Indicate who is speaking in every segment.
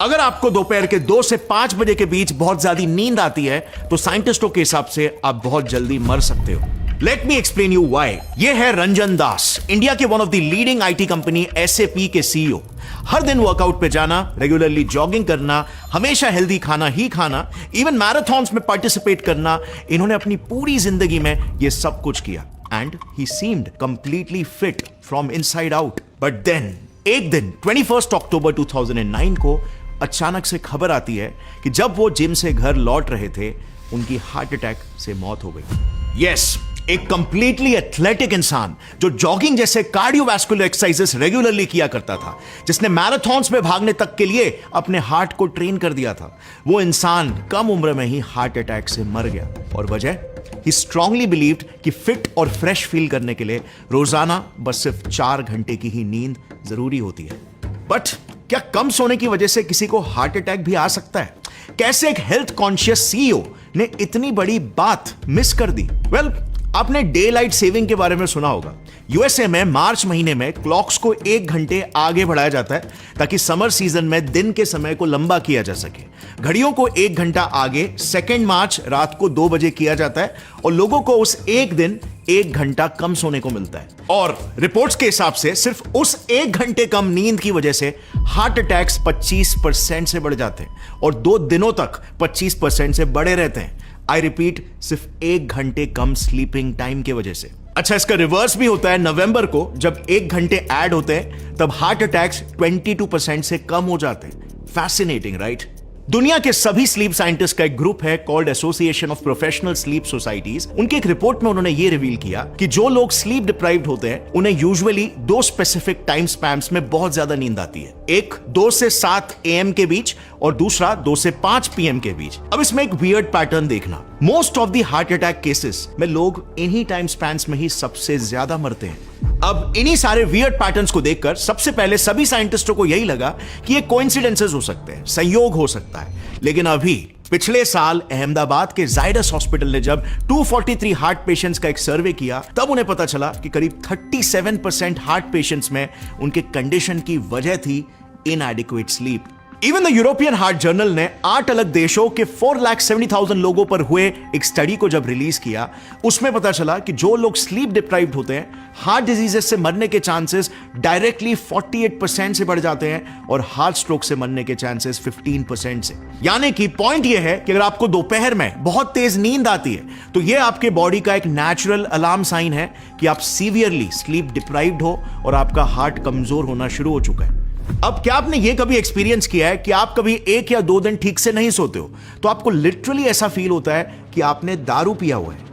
Speaker 1: अगर आपको दोपहर के 2 से 5 बजे के बीच बहुत ज्यादा नींद आती है तो साइंटिस्टों के हिसाब से आप बहुत जल्दी मर सकते हो। Let me explain you why. ये है रंजन दास, इंडिया के one of the leading IT company SAP के CEO। हर दिन वर्कआउट पे जाना, रेगुलरली जॉगिंग करना, हमेशा हेल्दी खाना ही खाना, इवन मैराथन्स में पार्टिसिपेट करना, इन्होंने अपनी पूरी जिंदगी में ये सब कुछ किया and he seemed completely fit from inside out. But then एक दिन 21 अक्टूबर 2009 को अचानक से खबर आती है कि जब वो जिम से घर लौट रहे थे उनकी हार्ट अटैक से मौत हो गई। यस, एक कंप्लीटली एथलेटिक इंसान जो जॉगिंग जैसे कार्डियोवैस्कुलर एक्सरसाइजेस रेगुलरली किया करता था, जिसने मैराथन्स में भागने तक के लिए अपने हार्ट को ट्रेन कर दिया था, वो इंसान कम उम्र में ही हार्ट अटैक से मर गया। और वजह, ही स्ट्रांगली बिलीव्ड कि फिट और फ्रेश फील करने के लिए रोजाना बस सिर्फ 4 घंटे की ही नींद जरूरी होती है। बट क्या कम सोने की वजह से किसी को हार्ट अटैक भी आ सकता है? कैसे एक हेल्थ कॉन्शियस CEO ने इतनी बड़ी बात मिस कर दी? वेल, आपने डे लाइट सेविंग के बारे में सुना होगा। USA में मार्च महीने में क्लॉक्स को 1 घंटे आगे बढ़ाया जाता है ताकि समर सीजन में दिन के समय को लंबा किया जा सके। घड़ियों को 1 घंटा आगे 2 मार्च रात को 2 बजे किया जाता है और लोगों को उस एक दिन 1 घंटा कम सोने को मिलता है। और रिपोर्ट्स के हिसाब से सिर्फ उस 1 घंटे कम नींद की वजह से हार्ट अटैक्स 25% से बढ़ जाते हैं और 2 दिनों तक 25% से बढ़े रहते हैं। आई रिपीट, सिर्फ 1 घंटे कम स्लीपिंग टाइम की वजह से। अच्छा, इसका रिवर्स भी होता है। नवंबर को जब 1 घंटे ऐड होते हैं तब हार्ट अटैक्स 22% से कम हो जाते हैं। Fascinating, right? दुनिया के सभी स्लीप साइंटिस्ट का एक ग्रुप है called association of professional sleep societies. उनके एक रिपोर्ट में उन्होंने ये रिवील किया कि जो लोग स्लीप डिप्राइव्ड होते हैं उन्हें यूजुअली 2 स्पेसिफिक टाइम स्पैम्स में बहुत ज्यादा नींद आती है। एक 2 से 7 AM के बीच और दूसरा 2 से 5 PM के बीच। अब इसमें एक वियर्ड पैटर्न देखना, most of the heart attack cases में लोग इन्हीं टाइम स्पैन्स में ही सबसे ज्यादा मरते हैं। अब इन्हीं सारे वियर्ड पैटर्न्स को देखकर सबसे पहले सभी साइंटिस्टों को यही लगा कि ये कोइंसिडेंसेस हो सकते हैं, संयोग हो सकता है। लेकिन अभी पिछले साल अहमदाबाद के जायडस हॉस्पिटल ने जब 243 हार्ट पेशेंट्स का एक सर्वे किया तब उन्हें पता चला कि करीब 37% हार्ट पेशेंट्स में उनके कंडीशन की वजह थी इनएडिक्वेट sleep. Even the European heart journal ने 8 अलग देशों के 4,70,000 लोगों पर हुए एक स्टडी को जब रिलीज किया, उसमें पता चला कि जो लोग स्लीप डिप्राइव्ड होते हैं हार्ट डिजीजेस से मरने के चांसेस डायरेक्टली 48% से बढ़ जाते हैं और हार्ट स्ट्रोक से मरने के चांसेस 15% से। यानी कि पॉइंट यह है कि अगर आपको दोपहर में बहुत तेज नींद आती है तो यह आपके बॉडी का एक नेचुरल अलार्म साइन है कि आप सीवियरली स्लीप डिप्राइव्ड हो और आपका हार्ट कमजोर होना शुरू हो चुका है। अब क्या आपने ये कभी एक्सपीरियंस किया है कि आप कभी 1 या 2 दिन ठीक से नहीं सोते हो तो आपको लिटरली ऐसा फील होता है कि आपने दारू पिया हुआ है?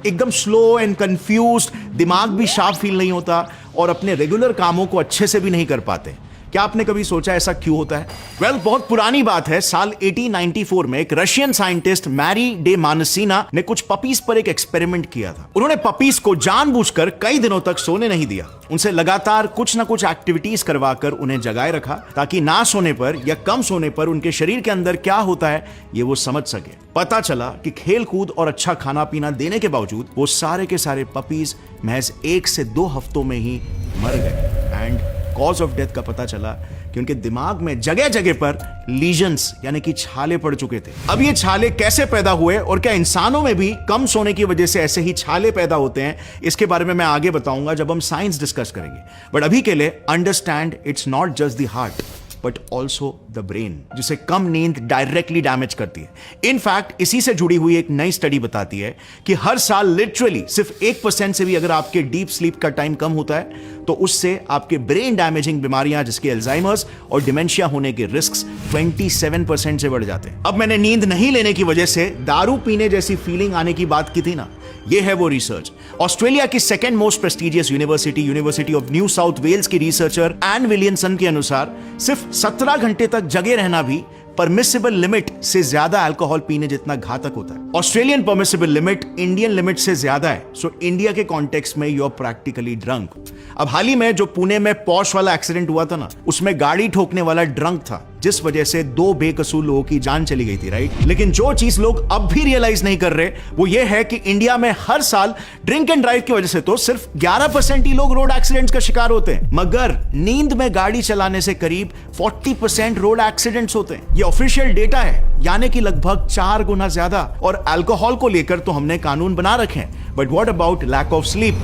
Speaker 1: एकदम स्लो एंड कंफ्यूज्ड, दिमाग भी शार्प फील नहीं होता और अपने रेगुलर कामों को अच्छे से भी नहीं कर पाते। क्या आपने कभी सोचा ऐसा क्यों होता है? वेल, बहुत पुरानी बात है। साल 1894 में एक रशियन साइंटिस्ट मैरी डे मानसीना ने कुछ पपीज पर एक एक्सपेरिमेंट किया था। उन्होंने पपीज को जानबूझकर कई दिनों तक सोने नहीं दिया। उनसे लगातार कुछ ना कुछ एक्टिविटीज करवाकर उन्हें जगाए रखा ताकि ना सोने पर या कम सोने पर उनके शरीर के अंदर क्या होता है ये वो समझ सके। पता चला कि खेल कूद और अच्छा खाना पीना देने के बावजूद वो सारे के सारे पपीज महज 1 से 2 हफ्तों में ही मर गए। एंड कॉज ऑफ डेथ का पता चला कि उनके दिमाग में जगह जगह पर लीजन्स यानी कि छाले पड़ चुके थे। अब ये छाले कैसे पैदा हुए और क्या इंसानों में भी कम सोने की वजह से ऐसे ही छाले पैदा होते हैं, इसके बारे में मैं आगे बताऊंगा जब हम साइंस डिस्कस करेंगे। बट अभी के लिए understand, it's not just the heart but also the brain, जिसे कम नींद डायरेक्टली डैमेज करती है। इनफैक्ट इसी से जुड़ी हुई एक नई स्टडी बताती है कि हर साल लिटरली सिर्फ 1% से भी अगर आपके डीप स्लीप का टाइम कम होता है तो उससे आपके ब्रेन डैमेजिंग बीमारियां जैसे अल्जाइमर्स और डिमेंशिया होने के रिस्क 27% से बढ़ जाते हैं। अब मैंने नींद नहीं लेने की वजह से दारू पीने जैसी फीलिंग आने की बात की थी ना, ये है वो रिसर्च। ऑस्ट्रेलिया की 2nd most prestigious university of New South Wales की रिसर्चर एन विलियमसन के अनुसार सिर्फ 17 घंटे तक जगे रहना भी परमिसिबल लिमिट से ज्यादा अल्कोहल पीने जितना घातक होता है। Australian permissible limit Indian limit से ज्यादा है। सो इंडिया के कॉन्टेक्स्ट में यू आर प्रैक्टिकली ड्रंक। अब हाल ही में जो पुणे में पॉश वाला एक्सीडेंट हुआ था ना, उसमें गाड़ी ठोकने वाला ड्रंक था जिस वजह से 2 बेकसूर लोगों की जान चली गई थी, राइट? लेकिन जो चीज लोग अब भी रियलाइज नहीं कर रहे वो ये है कि इंडिया में हर साल ड्रिंक एंड ड्राइव की वजह से तो सिर्फ 11% ही लोग रोड एक्सीडेंट्स का शिकार होते हैं, मगर नींद में गाड़ी चलाने से करीब 40% रोड एक्सीडेंट्स होते हैं। ये ऑफिशियल डेटा है, यानी कि लगभग 4 गुना ज्यादा। और अल्कोहल को लेकर तो हमने कानून बना रखे हैं, but what about lack of sleep?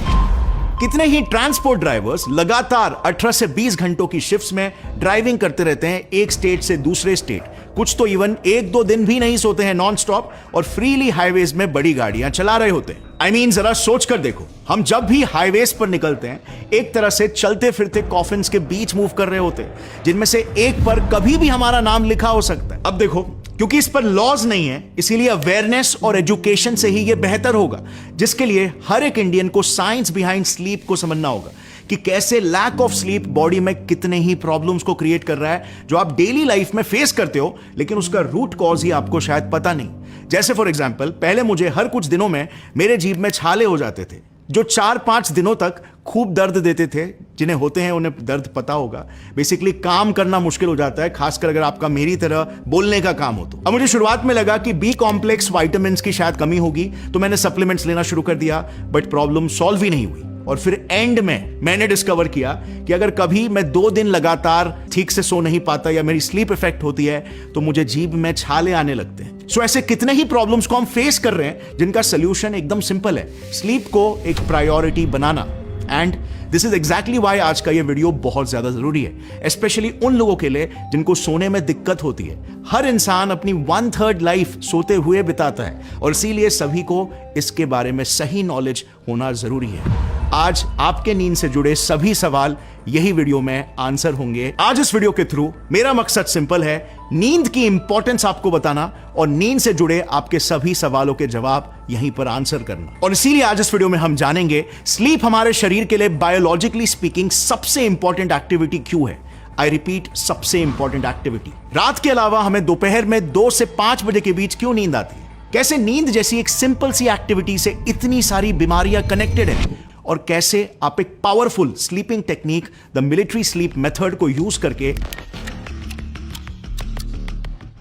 Speaker 1: कितने ही ट्रांसपोर्ट ड्राइवर्स लगातार 18 से 20 घंटों की शिफ्ट्स में ड्राइविंग करते रहते हैं, एक स्टेट से दूसरे स्टेट। कुछ तो इवन 1-2 दिन भी नहीं सोते हैं नॉन स्टॉप, और फ्रीली हाईवेज में बड़ी गाड़ियां चला रहे होते हैं। जरा सोच कर देखो, हम जब भी हाईवेज पर निकलते हैं एक तरह से चलते फिरते कॉफिन्स के बीच मूव कर रहे होते हैं, जिनमें से एक पर कभी भी हमारा नाम लिखा हो सकता है। अब देखो, क्योंकि इस पर लॉज नहीं है, इसीलिए अवेयरनेस और एजुकेशन से ही यह बेहतर होगा, जिसके लिए हर एक इंडियन को साइंस बिहाइंड स्लीप को समझना होगा कि कैसे लैक ऑफ स्लीप बॉडी में कितने ही प्रॉब्लम्स को क्रिएट कर रहा है, जो आप डेली लाइफ में फेस करते हो, लेकिन उसका रूट कॉज ही आपको शायद पता नहीं। जैसे फॉर एग्जाम्पल, पहले मुझे हर कुछ दिनों में मेरे जीभ में छाले हो जाते थे, जो 4-5 दिनों तक खूब दर्द देते थे। जिन्हें होते हैं उन्हें दर्द पता होगा। बेसिकली काम करना मुश्किल हो जाता है, खासकर अगर आपका मेरी तरह बोलने का काम हो तो। अब मुझे शुरुआत में लगा कि बी कॉम्प्लेक्स विटामिन की शायद कमी होगी, तो मैंने सप्लीमेंट्स लेना शुरू कर दिया, बट प्रॉब्लम सॉल्व ही नहीं हुई। और फिर एंड में मैंने डिस्कवर किया कि अगर कभी मैं 2 दिन लगातार ठीक से सो नहीं पाता या मेरी स्लीप इफेक्ट होती है, तो मुझे जीभ में छाले आने लगते हैं। सो ऐसे कितने ही प्रॉब्लम्स को हम फेस कर रहे हैं, जिनका सोल्यूशन एकदम सिंपल है, स्लीप को एक priority banana. And this is exactly Y आज का ये वीडियो बहुत ज्यादा जरूरी है, स्पेशली उन लोगों के लिए जिनको सोने में दिक्कत होती है। हर इंसान अपनी 1/3 लाइफ सोते हुए बिताता है, और इसीलिए सभी को इसके बारे में सही नॉलेज होना जरूरी है। आज आपके नींद से जुड़े सभी सवाल यही वीडियो में आंसर होंगे। आज इस वीडियो के थ्रू मेरा मकसद सिंपल है, नींद की इंपॉर्टेंस आपको बताना और नींद से जुड़े आपके सभी सवालों के जवाब यहीं पर आंसर करना। और इसीलिए आज इस वीडियो में हम जानेंगे स्लीप हमारे शरीर के लिए बायोलॉजिकली स्पीकिंग सबसे इंपॉर्टेंट एक्टिविटी क्यों है। आई रिपीट, सबसे इंपॉर्टेंट एक्टिविटी। रात के अलावा हमें दोपहर में 2 से 5 बजे के बीच क्यों नींद आती है? कैसे नींद जैसी एक सिंपल सी एक्टिविटी से इतनी सारी बीमारियां कनेक्टेड है, और कैसे आप एक powerful sleeping technique the military sleep method को यूज करके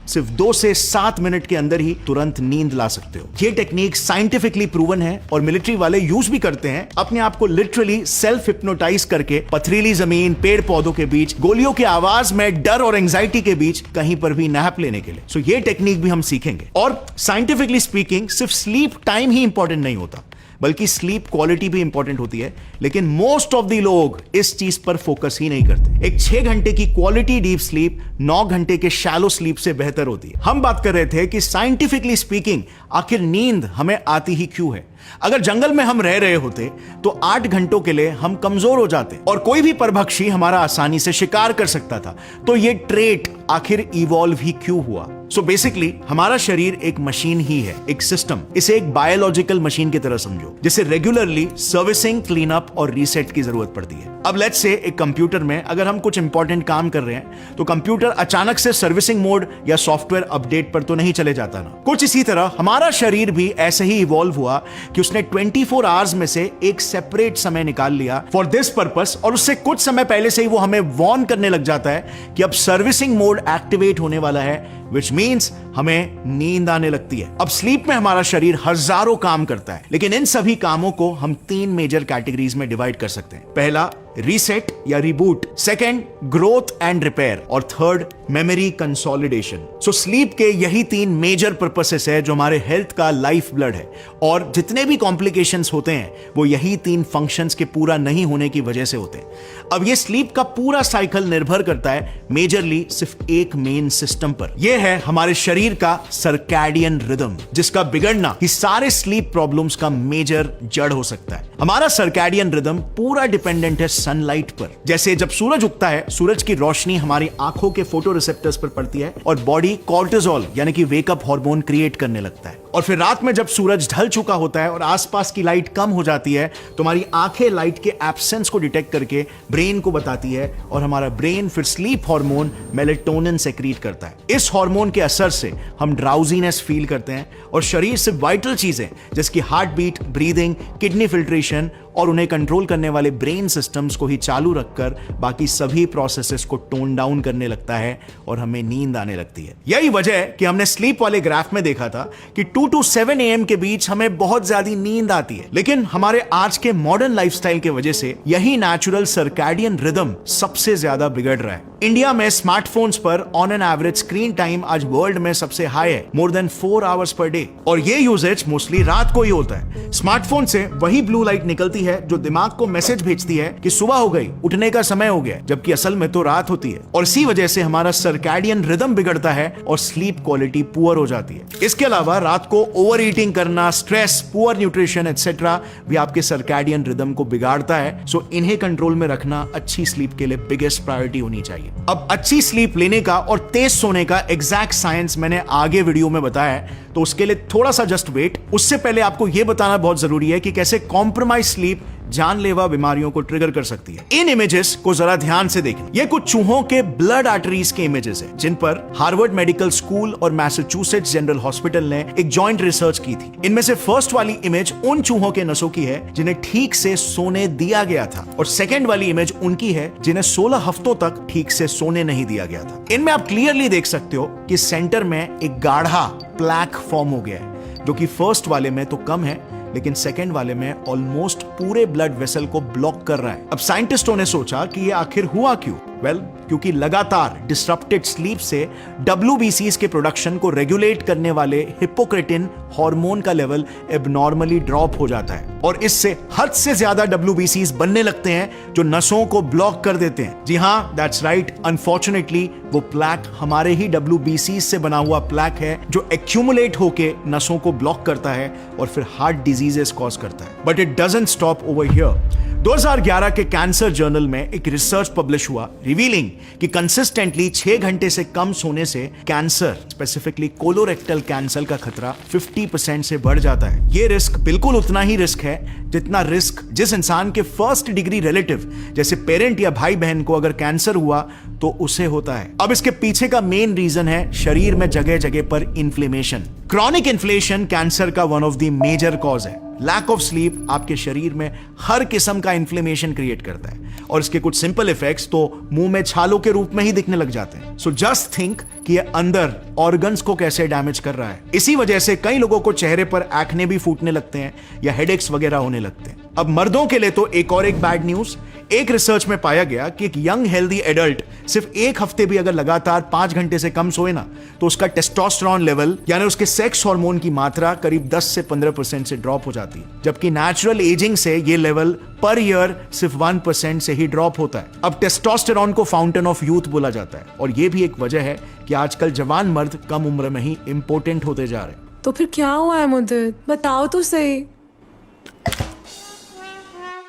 Speaker 1: सिर्फ 2 से 7 मिनट के अंदर ही तुरंत नींद ला सकते हो। ये टेक्निक साइंटिफिकली प्रूवन है और मिलिट्री वाले यूज भी करते हैं, अपने आप को लिटरली सेल्फ हिप्नोटाइज करके पथरीली जमीन, पेड़ पौधों के बीच, गोलियों की आवाज में, डर और एंजाइटी के बीच कहीं पर भी नैप लेने के लिए। सो ये टेक्निक भी हम सीखेंगे। और साइंटिफिकली स्पीकिंग सिर्फ स्लीप टाइम ही इंपॉर्टेंट नहीं होता, बल्कि स्लीप क्वालिटी भी इंपॉर्टेंट होती है, लेकिन मोस्ट ऑफ द लोग इस चीज पर फोकस ही नहीं करते। एक 6 घंटे की क्वालिटी डीप स्लीप 9 घंटे के शैलो स्लीप से बेहतर होती है। हम बात कर रहे थे कि साइंटिफिकली स्पीकिंग आखिर नींद हमें आती ही क्यों है। अगर जंगल में हम रह रहे होते तो 8 घंटों के लिए हम कमजोर हो जाते और कोई भी परभक्षी हमारा आसानी से शिकार कर सकता था। तो ये ट्रेट आखिर इवॉल्व ही क्यों हुआ? सो बेसिकली हमारा शरीर एक मशीन ही है, एक सिस्टम। इसे एक बायोलॉजिकल मशीन की तरह समझो, जिसे रेगुलरली सर्विसिंग, क्लीन अप और रीसेट की जरूरत पड़ती है। अब लेट्स से एक कंप्यूटर में अगर हम कुछ इंपॉर्टेंट काम कर रहे हैं, तो कंप्यूटर अचानक से सर्विसिंग मोड या सॉफ्टवेयर अपडेट पर तो नहीं चले जाता ना। कुछ इसी तरह हमारा शरीर भी ऐसे ही इवॉल्व हुआ कि उसने 24 आवर्स में से एक सेपरेट समय निकाल लिया फॉर दिस पर्पस, और उससे कुछ समय पहले से ही वो हमें वार्न करने लग जाता है कि अब सर्विसिंग मोड एक्टिवेट होने वाला है, which means हमें नींद आने लगती है। अब स्लीप में हमारा शरीर हजारों काम करता है, लेकिन इन सभी कामों को हम 3 मेजर कैटेगरीज में डिवाइड कर सकते हैं। पहला, रीसेट या reboot, second, growth and repair, और third, memory consolidation. So sleep के यही 3 मेजर पर्पसेस है जो हमारे हेल्थ का लाइफ ब्लड है, और जितने भी कॉम्प्लिकेशंस होते हैं वो यही 3 फंक्शंस के पूरा नहीं होने की वजह से होते हैं। अब ये स्लीप का पूरा साइकिल निर्भर करता है मेजरली सिर्फ एक मेन सिस्टम पर। यह है हमारे शरीर का सर्कैडियन रिदम, जिसका बिगड़ना ही सारे स्लीप प्रॉब्लम्स का मेजर जड़ हो सकता है। हमारा सर्कैडियन रिदम पूरा डिपेंडेंट है सनलाइट पर। जैसे जब सूरज उगता है, सूरज की रोशनी हमारी आंखों के फोटो रिसेप्टर्स पर पड़ती है और बॉडी कॉर्टिसोल यानी कि वेकअप हार्मोन क्रिएट करने लगता है। और फिर रात में जब सूरज ढल चुका होता है और आसपास की लाइट कम हो जाती है, तो हमारी आंखें लाइट के एब्सेंस को डिटेक्ट करके ब्रेन को बताती है, और हमारा ब्रेन फिर स्लीप हार्मोन मेलेटोनिन सेक्रीट करता है। इस हार्मोन के असर से हम ड्राउजीनेस फील करते हैं, और शरीर से वाइटल चीजें जैसे कि heart beat, breathing, kidney filtration और उन्हें कंट्रोल करने वाले ब्रेन सिस्टम्स को ही चालू रखकर बाकी सभी प्रोसेसेस को टोन डाउन करने लगता है और हमें नींद आने लगती है। यही वजह है कि हमने स्लीप वाले ग्राफ में देखा था कि 2 to 7 AM के बीच हमें बहुत ज्यादा नींद आती है, लेकिन हमारे आज के मॉडर्न लाइफस्टाइल की वजह से यही नेचुरल सर्कैडियन रिदम सबसे ज्यादा बिगड़ रहा है। इंडिया में स्मार्टफोन्स पर on an average screen time आज वर्ल्ड में सबसे हाई है, more than 4 hours per day, और ये यूजेज मोस्टली रात को ही होता है। स्मार्टफोन से वही ब्लू लाइट निकलती है जो दिमाग को मैसेज भेजती है कि सुबह हो गई, उठने का समय हो गया, जबकि असल में तो रात होती है। और इसी वजह से हमारा सर्कैडियन रिदम बिगड़ता है और स्लीप क्वालिटी पुअर हो जाती है। इसके अलावा रात को ओवर ईटिंग करना, स्ट्रेस, पुअर न्यूट्रिशन एटसेट्रा भी आपके सर्कैडियन रिदम को बिगाड़ता है। सो इन्हें कंट्रोल में रखना अच्छी स्लीप के लिए बिगेस्ट प्रायोरिटी होनी चाहिए। अब अच्छी स्लीप लेने का और तेज सोने का एग्जैक्ट साइंस मैंने आगे वीडियो में बताया है, तो उसके लिए थोड़ा सा जस्ट वेट। उससे पहले आपको यह बताना बहुत जरूरी है कि कैसे कॉम्प्रोमाइज स्लीप जानलेवा बीमारियों को ट्रिगर कर सकती है। इन इमेजेस को जरा ध्यान से देखें। ये कुछ चूहों के ब्लड आर्टरीज के इमेजेस हैं, जिन पर हार्वर्ड मेडिकल स्कूल और मैसाचुसेट्स जनरल हॉस्पिटल ने एक जॉइंट रिसर्च की थी। इनमें से फर्स्ट वाली इमेज उन चूहों के नसों की है जिन्हें ठीक से सोने दिया गया था, और सेकेंड वाली इमेज उनकी है जिन्हें 16 हफ्तों तक ठीक से सोने नहीं दिया गया था। इनमें आप क्लियरली देख सकते हो कि सेंटर में एक गाढ़ा प्लैक फॉर्म हो गया है, जो कि फर्स्ट वाले में तो कम है, लेकिन सेकेंड वाले में ऑलमोस्ट पूरे ब्लड वेसल को ब्लॉक कर रहा है। अब साइंटिस्टों ने सोचा कि ये आखिर हुआ क्यों? वेल, क्योंकि लगातार डिसरप्टेड स्लीप से WBCs के प्रोडक्शन को रेगुलेट करने वाले हिपोक्रेटिन हार्मोन का लेवल एबनॉर्मली ड्रॉप हो जाता है, और इससे हद से ज्यादा WBCs बनने लगते हैं जो नसों को ब्लॉक कर देते हैं। जी हां, दैट्स राइट। अनफॉर्चुनेटली वो प्लैक हमारे ही WBCs से बना हुआ प्लैक है, जो एक्यूमुलेट होके नसों को ब्लॉक करता है और फिर हार्ट डिजीजेस कॉज करता है। But it doesn't stop over here. 2011 के कैंसर जर्नल में एक रिसर्च पब्लिश हुआ रिवीलिंग कि कंसिस्टेंटली 6 घंटे से कम सोने से कैंसर, स्पेसिफिकली कोलोरेक्टल कैंसर का खतरा 50% से बढ़ जाता है। ये रिस्क बिल्कुल उतना ही रिस्क है जितना रिस्क जिस इंसान के फर्स्ट डिग्री रिलेटिव जैसे पेरेंट या भाई बहन को अगर कैंसर हुआ तो उसे होता है। अब इसके पीछे का मेन रीजन है शरीर में जगह जगह पर इन्फ्लेमेशन। क्रॉनिक इन्फ्लेमेशन कैंसर का one of the major cause है। लैक ऑफ स्लीप आपके शरीर में हर किस्म का इन्फ्लेमेशन क्रिएट करता है, और इसके कुछ सिंपल इफेक्ट्स तो मुंह में छालों के रूप में ही दिखने लग जाते हैं। सो जस्ट थिंक कि ये अंदर ऑर्गन्स को कैसे डैमेज कर रहा है। इसी वजह से कई लोगों को चेहरे पर एक्ने भी फूटने लगते हैं या हेडेक्स वगैरह होने लगते हैं। अब मर्दों के लिए तो एक और एक बैड न्यूज। एक रिसर्च में पाया गया कि एक यंग हेल्दी एडल्ट सिर्फ एक हफ्ते भी अगर लगातार 5 घंटे से कम सोए ना, तो उसका टेस्टोस्टेरोन लेवल यानी उसके सेक्स हार्मोन की मात्रा करीब 10 से 15% से ड्रॉप हो जाती है, जबकि नेचुरल एजिंग से ये लेवल पर ईयर सिर्फ 1% से ही ड्रॉप होता है। अब टेस्टोस्टेरोन को फाउंटेन ऑफ यूथ बोला जाता है, और ये भी एक वजह है कि आजकल जवान मर्द कम उम्र में ही इंपोर्टेंट होते जा रहे हैं।
Speaker 2: तो फिर क्या हुआ है मुद्दत, बताओ तो सही।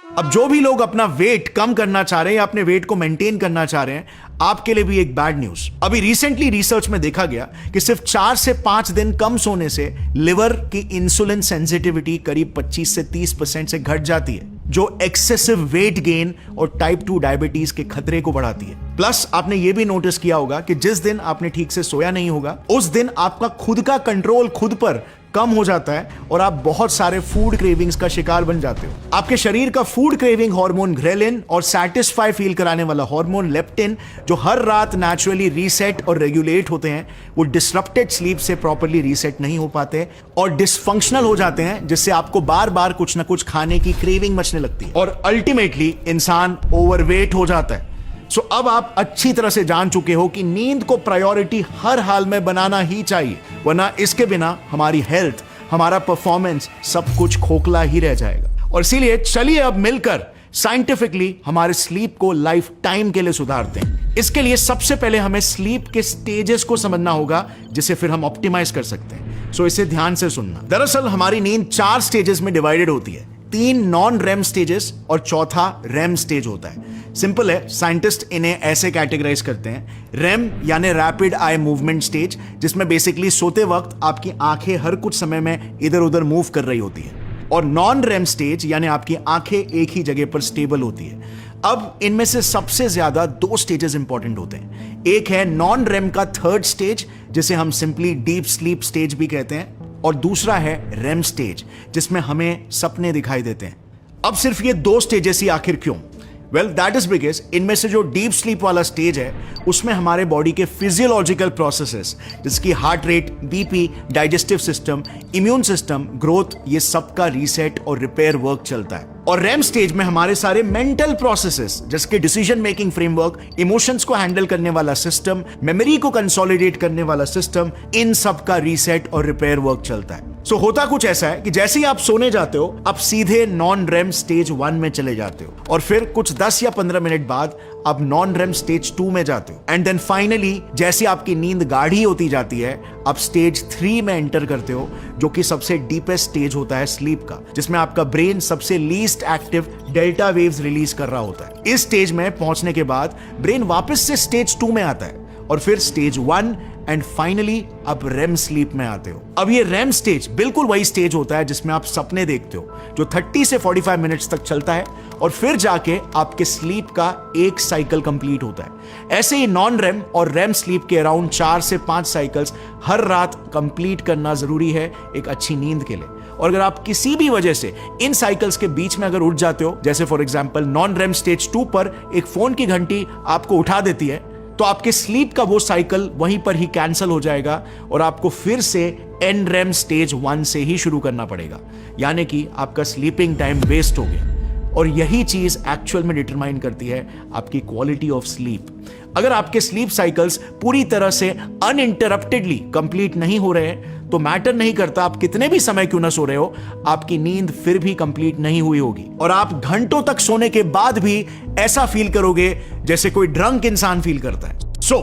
Speaker 1: अब जो भी लोग अपना वेट कम करना चाह रहे हैं या अपने वेट को मेंटेन करना चाह रहे हैं, आपके लिए भी एक बैड न्यूज। अभी रिसेंटली रिसर्च में देखा गया कि सिर्फ 4 से 5 दिन कम सोने से लिवर की इंसुलिन सेंसिटिविटी करीब 25 से 30% से घट जाती है, जो एक्सेसिव वेट गेन और टाइप 2 डायबिटीज के खतरे को बढ़ाती है। प्लस आपने ये भी नोटिस किया होगा कि जिस दिन आपने ठीक से सोया नहीं होगा, उस दिन आपका खुद का कंट्रोल खुद पर कम हो जाता है और आप बहुत सारे फूड क्रेविंग्स का शिकार बन जाते हो। आपके शरीर का फूड क्रेविंग हार्मोन ग्रेलिन और सैटिस्फाई फील कराने वाला हार्मोन लेप्टिन, जो हर रात नेचुरली रीसेट और रेगुलेट होते हैं, वो डिसरप्टेड स्लीप से प्रॉपर्ली रीसेट नहीं हो पाते और डिसफंक्शनल हो जाते हैं, जिससे आपको बार बार कुछ ना कुछ खाने की क्रेविंग मचने लगती है और अल्टीमेटली इंसान ओवरवेट हो जाता है। सो अब आप अच्छी तरह से जान चुके हो कि नींद को प्रायोरिटी हर हाल में बनाना ही चाहिए, वरना इसके बिना हमारी हेल्थ, हमारा परफॉर्मेंस, सब कुछ खोखला ही रह जाएगा। और इसीलिए चलिए अब मिलकर साइंटिफिकली हमारे स्लीप को लाइफ टाइम के लिए सुधारते हैं। इसके लिए सबसे पहले हमें स्लीप के स्टेजेस को समझना होगा, जिसे फिर हम ऑप्टिमाइज कर सकते हैं। सो इसे ध्यान से सुनना। दरअसल हमारी नींद 4 स्टेजेस में डिवाइडेड होती है। 3 नॉन रेम स्टेजेस और चौथा रेम स्टेज होता है। सिंपल है, साइंटिस्ट इन्हें ऐसे कैटेगराइज करते हैं। रेम यानी रैपिड आई मूवमेंट स्टेज, जिसमें बेसिकली सोते वक्त आपकी आंखें हर कुछ समय में इधर उधर मूव कर रही होती है, और नॉन रेम स्टेज यानी आपकी आंखें एक ही जगह पर स्टेबल होती है। अब इनमें से सबसे ज्यादा 2 स्टेजेस इंपॉर्टेंट होते हैं। एक है नॉन रेम का 3rd स्टेज, जिसे हम सिंपली डीप स्लीप स्टेज भी कहते हैं, और दूसरा है रेम स्टेज, जिसमें हमें सपने दिखाई देते हैं। अब सिर्फ ये 2 स्टेजेस ही आखिर क्यों? वेल दैट इज बिकॉज इनमें से जो डीप स्लीप वाला स्टेज है उसमें हमारे बॉडी के फिजियोलॉजिकल प्रोसेसेस जिसकी heart rate, BP, digestive system, immune system, growth, ये सबका रीसेट और रिपेयर वर्क चलता है। और रैम स्टेज में हमारे सारे मेंटल प्रोसेसेस जिसके डिसीजन मेकिंग फ्रेमवर्क, इमोशंस को हैंडल करने वाला सिस्टम, मेमोरी को कंसोलिडेट करने वाला सिस्टम, इन सब का रीसेट और रिपेयर वर्क चलता है। सो होता कुछ ऐसा है कि जैसे ही आप सोने जाते हो आप सीधे नॉन रेम स्टेज 1 में चले जाते हो और फिर कुछ 10 या 15 मिनट बाद आप नॉन रेम स्टेज 2 में जाते हो एंड देन फाइनली जैसे आपकी नींद गाढ़ी होती जाती है आप स्टेज 3 में एंटर करते हो जो कि सबसे डीपेस्ट स्टेज होता है स्लीप का, जिसमें आपका ब्रेन सबसे least active delta waves release कर रहा होता है। इस स्टेज में पहुंचने के बाद ब्रेन वापस से स्टेज 2 में आता है और फिर स्टेज 1 एंड फाइनली आप रेम स्लीप में आते हो। अब ये रेम स्टेज बिल्कुल वही स्टेज होता है जिसमें आप सपने देखते हो जो 30 से 45 मिनट्स तक चलता है और फिर जाके आपके स्लीप का एक साइकिल कंप्लीट होता है। ऐसे ही नॉन रेम और रेम स्लीप के अराउंड 4 से 5 साइकिल्स हर रात कंप्लीट करना जरूरी है एक अच्छी नींद के लिए। और अगर आप किसी भी वजह से इन साइकिल्स के बीच में अगर उठ जाते हो, जैसे for example non RAM stage 2 पर एक फोन की घंटी आपको उठा देती है, तो आपके स्लीप का वो साइकिल वहीं पर ही कैंसिल हो जाएगा और आपको फिर से एन रेम स्टेज 1 से ही शुरू करना पड़ेगा, यानी कि आपका स्लीपिंग टाइम वेस्ट हो गया। और यही चीज एक्चुअल में डिटरमाइन करती है आपकी क्वालिटी ऑफ स्लीप। अगर आपके स्लीप साइकिल्स पूरी तरह से अनइंटरप्टेडली कंप्लीट नहीं हो रहे हैं तो मैटर नहीं करता आप कितने भी समय क्यों ना सो रहे हो, आपकी नींद फिर भी कंप्लीट नहीं हुई होगी और आप घंटों तक सोने के बाद भी ऐसा फील करोगे जैसे कोई ड्रंक इंसान फील करता है। सो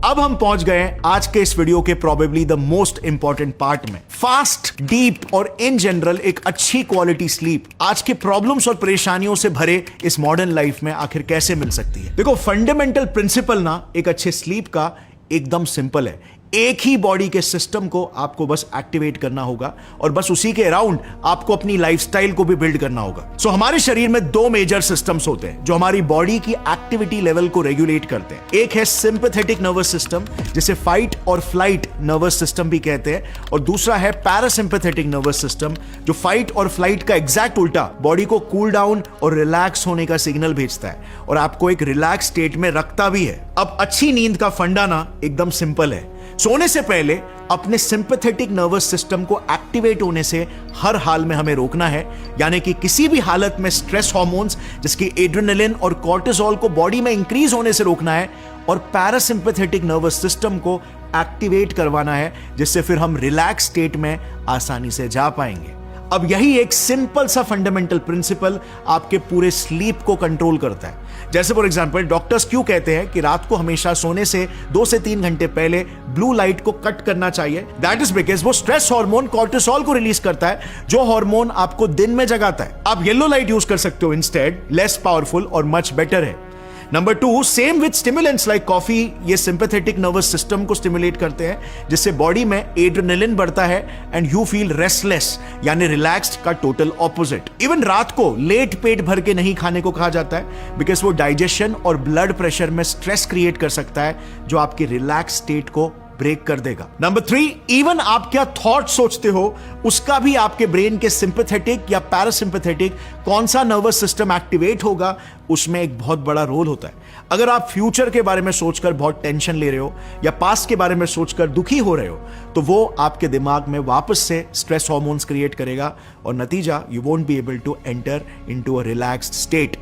Speaker 1: अब हम पहुंच गए आज के इस वीडियो के probably the most important part में, फास्ट, डीप और इन जनरल एक अच्छी क्वालिटी स्लीप आज के प्रॉब्लम्स और परेशानियों से भरे इस मॉडर्न लाइफ में आखिर कैसे मिल सकती है। देखो, फंडामेंटल प्रिंसिपल ना एक अच्छे स्लीप का एकदम सिंपल है। एक ही बॉडी के सिस्टम को आपको बस एक्टिवेट करना होगा और बस उसी के अराउंड आपको अपनी लाइफस्टाइल को भी बिल्ड करना होगा। सो हमारे शरीर में 2 मेजर सिस्टम्स होते हैं जो हमारी बॉडी की एक्टिविटी लेवल को रेगुलेट करते हैं। एक है सिंपैथेटिक नर्वस सिस्टम जिसे फाइट और फ्लाइट नर्वस सिस्टम भी कहते हैं, और दूसरा है पैरासिम्पैथेटिक नर्वस सिस्टम जो फाइट और फ्लाइट का एग्जैक्ट उल्टा बॉडी को कूल डाउन और रिलैक्स होने का सिग्नल भेजता है और आपको एक रिलैक्स स्टेट में रखता भी है। अब अच्छी नींद का फंडा ना एकदम सिंपल है। सोने से पहले अपने सिंपैथेटिक नर्वस सिस्टम को एक्टिवेट होने से हर हाल में हमें रोकना है, यानी कि किसी भी हालत में स्ट्रेस हार्मोन्स जिसके एड्रेनालिन और कॉर्टिसोल को बॉडी में इंक्रीज होने से रोकना है और पैरासिम्पैथेटिक नर्वस सिस्टम को एक्टिवेट करवाना है जिससे फिर हम रिलैक्स स्टेट में आसानी से जा पाएंगे। अब यही एक सिंपल सा फंडामेंटल प्रिंसिपल आपके पूरे स्लीप को कंट्रोल करता है। जैसे फॉर एग्जांपल डॉक्टर्स क्यों कहते हैं कि रात को हमेशा सोने से 2 से 3 घंटे पहले ब्लू लाइट को कट करना चाहिए? दैट इज बिकॉज वो स्ट्रेस हार्मोन कॉर्टिसोल को रिलीज करता है जो हार्मोन आपको दिन में जगाता है। आप येलो लाइट यूज कर सकते हो इंस्टेड, लेस पावरफुल और मच बेटर है। Number 2, same with stimulants like coffee, ये सिंपैथेटिक नर्वस सिस्टम को स्टिमुलेट करते हैं जिससे बॉडी में एड्रेनालिन बढ़ता है एंड यू फील रेस्टलेस, यानी रिलैक्स्ड का टोटल ऑपोजिट। इवन रात को लेट पेट भर के नहीं खाने को कहा जाता है बिकॉज वो डाइजेशन और ब्लड प्रेशर में स्ट्रेस क्रिएट कर सकता है जो आपकी रिलैक्स स्टेट को ब्रेक कर देगा। नंबर 3, इवन आप क्या थॉट सोचते हो उसका भी आपके ब्रेन के सिंपैथेटिक या पैरासिम्पैथेटिक कौन सा नर्वस सिस्टम एक्टिवेट होगा उसमें एक बहुत बड़ा रोल होता है। अगर आप फ्यूचर के बारे में सोचकर बहुत टेंशन ले रहे हो या पास्ट के बारे में सोचकर दुखी हो रहे हो तो वो आपके दिमाग में वापस से स्ट्रेस हार्मोन्स क्रिएट करेगा और नतीजा you won't be able to enter into a relaxed state.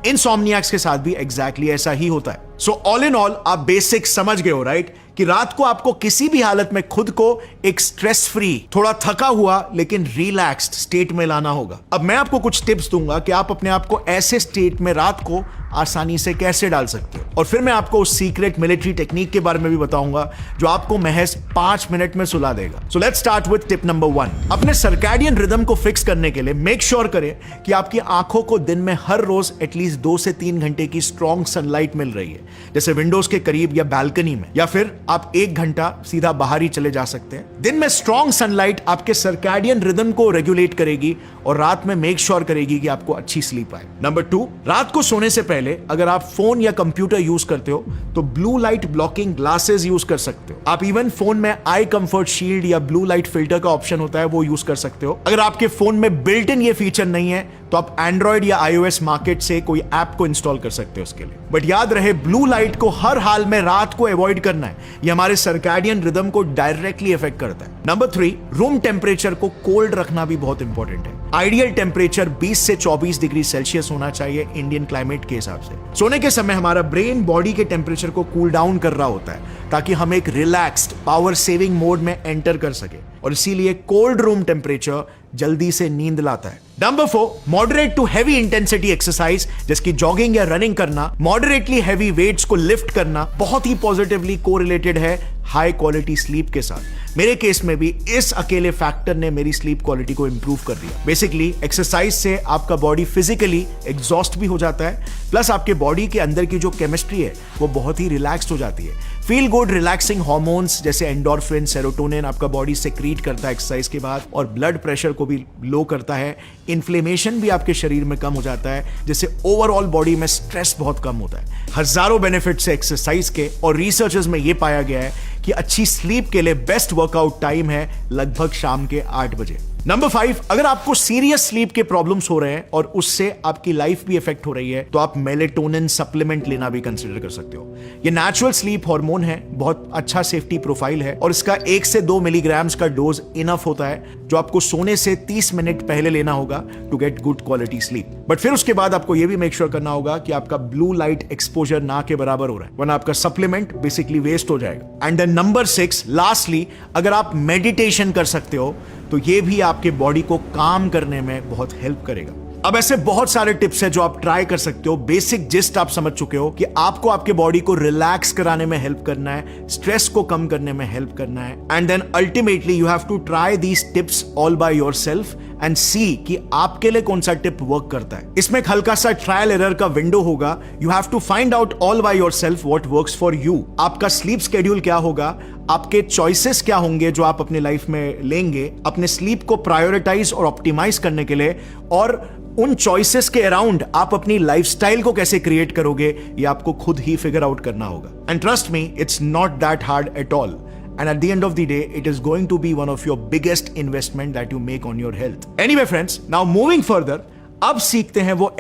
Speaker 1: Insomniacs के साथ भी एग्जैक्टली ऐसा ही होता है। सो ऑल इन ऑल आप बेसिक समझ गए हो, राइट, कि रात को आपको किसी भी हालत में खुद को एक स्ट्रेस फ्री, थोड़ा थका हुआ लेकिन रिलैक्स्ड स्टेट में लाना होगा। अब मैं आपको कुछ टिप्स दूंगा कि आप अपने आप को ऐसे स्टेट में रात को आसानी से कैसे डाल सकते हो, और फिर मैं आपको उस सीक्रेट मिलिट्री टेक्निक के बारे में भी बताऊंगा जो आपको महज 5 मिनट में सुला देगा। So let's start with tip number 1। अपने सर्कैडियन रिदम को फिक्स करने के लिए मेक श्योर करें कि आपकी आंखों को दिन में हर रोज एटलीस्ट 2 से 3 घंटे की स्ट्रॉन्ग सनलाइट मिल रही है, जैसे विंडोज के करीब या बैल्कनी में, या फिर आप 1 घंटा सीधा बाहर ही चले जा सकते हैं। दिन में स्ट्रॉन्ग सनलाइट आपके सर्कैडियन रिदम को रेगुलेट करेगी और रात में मेक श्योर करेगी कि आपको अच्छी स्लीप आए। नंबर 2, रात को सोने से पहले अगर आप फोन या कंप्यूटर यूज करते हो तो blue light blocking glasses use कर सकते हो। आप इवन फोन में आई कंफर्ट शील्ड या ब्लू लाइट फिल्टर का ऑप्शन होता है, वो यूज कर सकते हो। अगर आपके फोन में बिल्ट इन ये फीचर नहीं है तो आप एंड्रॉइड या iOS मार्केट से कोई ऐप को इंस्टॉल कर सकते हो उसके लिए। बट याद रहे, ब्लू लाइट को हर हाल में रात को अवॉइड करना है, ये हमारे सर्कैडियन रिदम को डायरेक्टली इफेक्ट करता है। नंबर 3, रूम टेम्परेचर को कोल्ड रखना भी बहुत इंपॉर्टेंट है। आइडियल टेम्परेचर 20 से 24 डिग्री सेल्सियस होना चाहिए इंडियन क्लाइमेट के हिसाब से। सोने के समय हमारा ब्रेन बॉडी के टेम्परेचर को कूल डाउन कर रहा होता है ताकि हम एक रिलैक्स्ड पावर सेविंग मोड में एंटर कर सके, और इसीलिए कोल्ड रूम टेम्परेचर जल्दी से नींद लाता है। Number 4, moderate to heavy intensity exercise जैसे जॉगिंग या रनिंग करना, मॉडरेटली हैवी वेट्स को लिफ्ट करना बहुत ही पॉजिटिवली कोरिलेटेड है हाई क्वालिटी स्लीप के साथ। मेरे केस में भी इस अकेले फैक्टर ने मेरी स्लीप क्वालिटी को इंप्रूव कर दिया। बेसिकली एक्सरसाइज से आपका बॉडी फिजिकली एग्जॉस्ट भी हो जाता है, प्लस आपके बॉडी के अंदर की जो केमिस्ट्री है वो बहुत ही रिलैक्स्ड हो जाती है। फील गुड रिलैक्सिंग हार्मोन्स जैसे एंडोर्फिन, सेरोटोनिन आपका बॉडी सेक्रीट करता है एक्सरसाइज के बाद, और ब्लड प्रेशर को भी लो करता है। इन्फ्लेमेशन भी आपके शरीर में कम हो जाता है, जिससे ओवरऑल बॉडी में स्ट्रेस बहुत कम होता है। हजारों बेनिफिट्स है एक्सरसाइज के, और रिसर्चर्स में यह पाया गया है कि अच्छी स्लीप के लिए बेस्ट वर्कआउट टाइम है लगभग शाम के 8 बजे। नंबर 5, अगर आपको सीरियस स्लीप के प्रॉब्लम्स हो रहे हैं और उससे आपकी लाइफ भी इफेक्ट हो रही है तो आप मेलेटोनिन सप्लीमेंट लेना भी कंसीडर कर सकते हो। ये नेचुरल स्लीप हार्मोन है, बहुत अच्छा सेफ्टी प्रोफाइल है, और इसका 1 से 2 मिलीग्राम्स का डोज इनफ होता है, जो आपको सोने से 30 मिनट पहले लेना होगा to get good quality sleep. But फिर उसके बाद आपको यह भी मेक श्योर करना होगा कि आपका ब्लू लाइट एक्सपोजर ना के बराबर हो रहा है, वरना आपका सप्लीमेंट बेसिकली वेस्ट हो जाएगा। एंड देन नंबर 6, लास्टली, अगर आप मेडिटेशन कर सकते हो तो ये भी आपके बॉडी को काम करने में बहुत हेल्प करेगा। अब ऐसे बहुत सारे टिप्स हैं जो आप ट्राई कर सकते हो। बेसिक जिस्ट आप समझ चुके हो कि आपको आपके बॉडी को रिलैक्स कराने में हेल्प करना है, स्ट्रेस को कम करने में हेल्प करना है, and then ultimately you have to try these tips all by yourself and see कि आपके लिए कौन सा टिप वर्क करता है। इसमें एक हल्का सा ट्रायल एरर का विंडो होगा। You have to find out all by yourself what works for you. आपका स्लीप शेड्यूल क्या होगा, आपके चॉइसेस क्या होंगे जो आप अपने लाइफ में लेंगे अपने स्लीप को प्रायोरिटाइज और ऑप्टिमाइज करने के लिए, और उन चॉइसेस के अराउंड आप अपनी लाइफस्टाइल को कैसे क्रिएट करोगे, ये आपको खुद ही फिगर आउट करना होगा। And trust me, it's not that hard at all. And at the end of the day, it is going to be one of your biggest investment that you make on your health. Anyway, friends, now moving further, अब सीखते हैं वो